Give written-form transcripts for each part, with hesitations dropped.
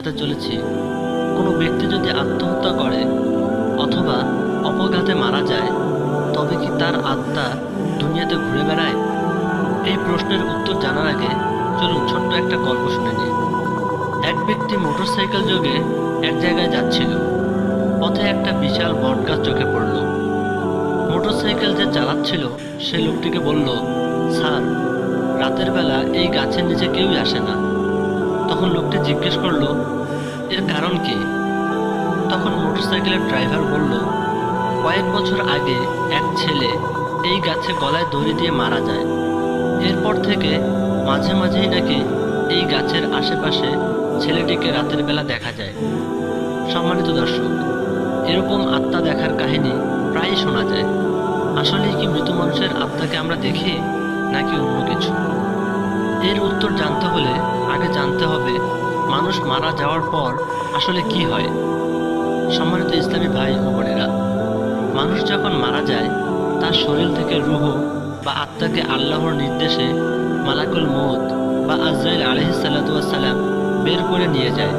হতে চলেছি, কোনো ব্যক্তি যদি আত্মহত্যা করে অথবা অপঘাতে মারা যায়, তবে কি তার আত্মা দুনিয়াতে ঘুরে বেড়ায়? এই প্রশ্নের উত্তর জানার আগে চলুন ছোট্ট একটা গল্প শুনে নিই। এক ব্যক্তি মোটরসাইকেল যোগে এক জায়গায় যাচ্ছিল। পথে একটা বিশাল বটগাছ চোখে পড়ল। মোটরসাইকেল যে চালাচ্ছিল সে লোকটিকে বলল, স্যার, রাতের বেলা এই গাছের নিচে কেউই আসে না। তখন লোকটি জিজ্ঞেস করলো, এর কারণ কি? তখন মোটরসাইকেলের ড্রাইভার বলল, কয়েক বছর আগে এক ছেলে এই গাছে গলায় দড়ি দিয়ে মারা যায়। এরপর থেকে মাঝে মাঝেই নাকি এই গাছের আশেপাশে ছেলেটিকে রাতের বেলা দেখা যায়। সম্মানিত দর্শক, এরকম আত্মা দেখার কাহিনী প্রায়ই শোনা যায়। আসলেই কি মৃত মানুষের আত্মাকে আমরা দেখি, নাকি অন্য কিছু? এর উত্তর জানতে হলে আগে জানতে হবে মানুষ মারা যাওয়ার পর আসলে কি হয়। সম্মানিত ইসলামী ভাই ও বোনেরা, মানুষ যখন মারা যায় তার শরীর থেকে রূহ বা আত্মাকে আল্লাহর নির্দেশে মালাকুল মউত বা আজরাইল আলাইহিস সালাতু ওয়াস সালাম বের করে নিয়ে যায়।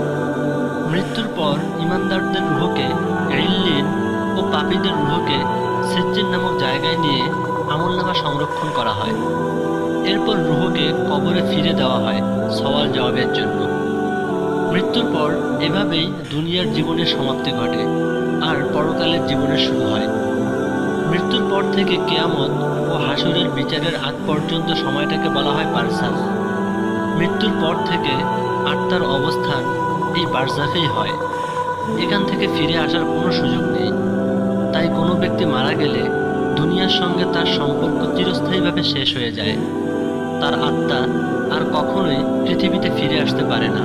মৃত্যুর পর ইমানদারদের রূহকে ইল্লিন ও পাপীদের রূহকে সিজ্জিন নামক জায়গায় নিয়ে আমলনামা সংরক্ষণ করা হয়। এরপর রূহকে কবরে ফিরে দেওয়া হয় সওয়াল জবাবের জন্য। মৃত্যুর পর এভাবেই দুনিয়ার জীবনের সমাপ্তি ঘটে আর পরকালের জীবনের শুরু হয়। মৃত্যুর পর থেকে কিয়ামত ও হাসরের বিচারের আগ পর্যন্ত সময়টাকে বলা হয় বারজাখ। মৃত্যুর পর থেকে আত্মার অবস্থান এই বারজাখেই হয়। এখান থেকে ফিরে আসার কোনো সুযোগ নেই। তাই কোনো ব্যক্তি মারা গেলে দুনিয়ার সঙ্গে তার সম্পর্ক চিরস্থায়ীভাবে শেষ হয়ে যায়। তার আত্মা আর কখনোই পৃথিবীতে ফিরে আসতে পারে না।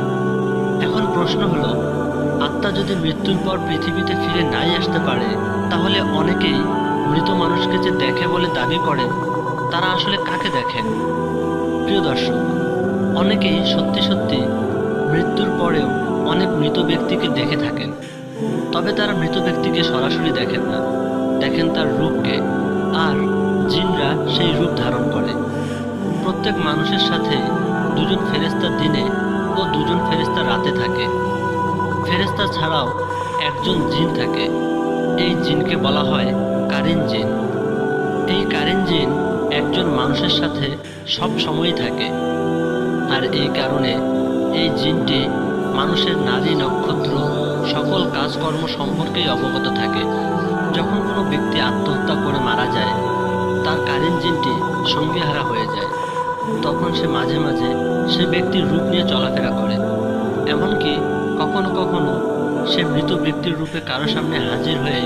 এখন প্রশ্ন হলো, আত্মা যদি মৃত্যুর পর পৃথিবীতে ফিরে নাই আসতে পারে, তাহলে অনেকেই মৃত মানুষকে যে দেখে বলে দাবি করেন, তারা আসলে কাকে দেখেন? প্রিয় দর্শক, অনেকেই সত্যি সত্যি মৃত্যুর পরেও অনেক মৃত ব্যক্তিকে দেখে থাকেন। তবে তারা মৃত ব্যক্তিকে সরাসরি দেখেন না, দেখেন তার রূপকে, আর জিনরা সেই রূপ ধারণ করে। প্রত্যেক মানুষের সাথে দুজন ফেরেশতা দিনে ও দুজন ফেরেশতা রাতে থাকে। ফেরেশতা ছাড়াও একজন জিন থাকে। এই জিনকে বলা হয় কারিন জিন। এই কারিন জিন একজন মানুষের সাথে সব সময়ই থাকে। আর এই কারণে এই জিনটি মানুষের নারী নক্ষত্র সকল কাজকর্ম সম্পর্কেই অবগত থাকে। যখন কোনো ব্যক্তি আত্মহত্যা করে মারা যায়, তার কারিন জিনটি সঙ্গীহারা হয়ে যায়। তখন সে মাঝে মাঝে সে ব্যক্তির রূপ নিয়ে চলাফেরা করে। এমনকি কখনো কখনো সে মৃত ব্যক্তির রূপে কারো সামনে হাজির হয়ে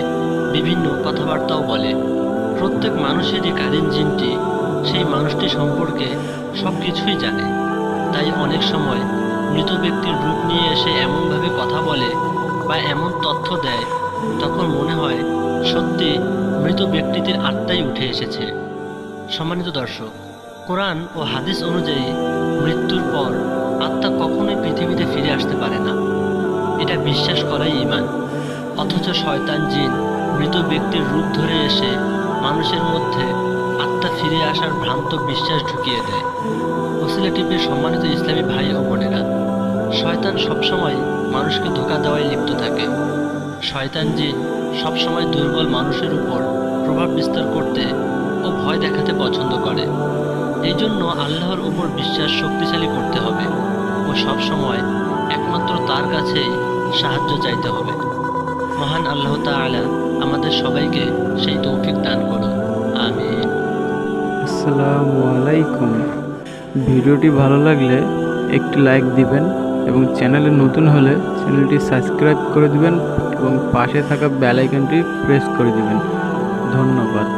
বিভিন্ন কথাবার্তাও বলে। প্রত্যেক মানুষেরই কারিন জিনটি সেই মানুষটি সম্পর্কে সব কিছুই জানে। তাই অনেক সময় মৃত ব্যক্তির রূপ নিয়ে এসে এমনভাবে কথা বলে বা এমন তথ্য দেয়, তখন মনে হয় সত্যি মৃত ব্যক্তিটির আত্মাই উঠে এসেছে। সম্মানিত দর্শক, কোরআন ও হাদিস অনুযায়ী মৃত্যুর পর আত্মা কখনোই পৃথিবীতে ফিরে আসতে পারে না। এটা বিশ্বাস করাই ঈমান। অথচ শয়তান জিন মৃত ব্যক্তির রূপ ধরে এসে মানুষের মধ্যে আত্মা ফিরে আসার ভ্রান্ত বিশ্বাস ঢুকিয়ে দেয়। ওসিলা টিভির সম্মানিত ইসলামী ভাই ও বোনেরা, শয়তান সবসময় মানুষকে ধোঁকা দেওয়ায় লিপ্ত থাকে। শয়তান জিন সবসময় দুর্বল মানুষের উপর প্রভাব বিস্তার করতে ও ভয় দেখাতে পছন্দ করে। এই জন্য আল্লাহর উপর বিশ্বাস শক্তিশালী করতে হবে ও সবসময় একমাত্র তার কাছেই সাহায্য চাইতে হবে। মহান আল্লাহ তাআলা আমাদের সবাইকে সেই তৌফিক দান করুন, আমিন। আসসালামু আলাইকুম। ভিডিওটি ভালো লাগলে একটি লাইক দিবেন এবং চ্যানেলে নতুন হলে চ্যানেলটি সাবস্ক্রাইব করে দিবেন এবং পাশে থাকা বেল আইকনটি প্রেস করে দিবেন। ধন্যবাদ।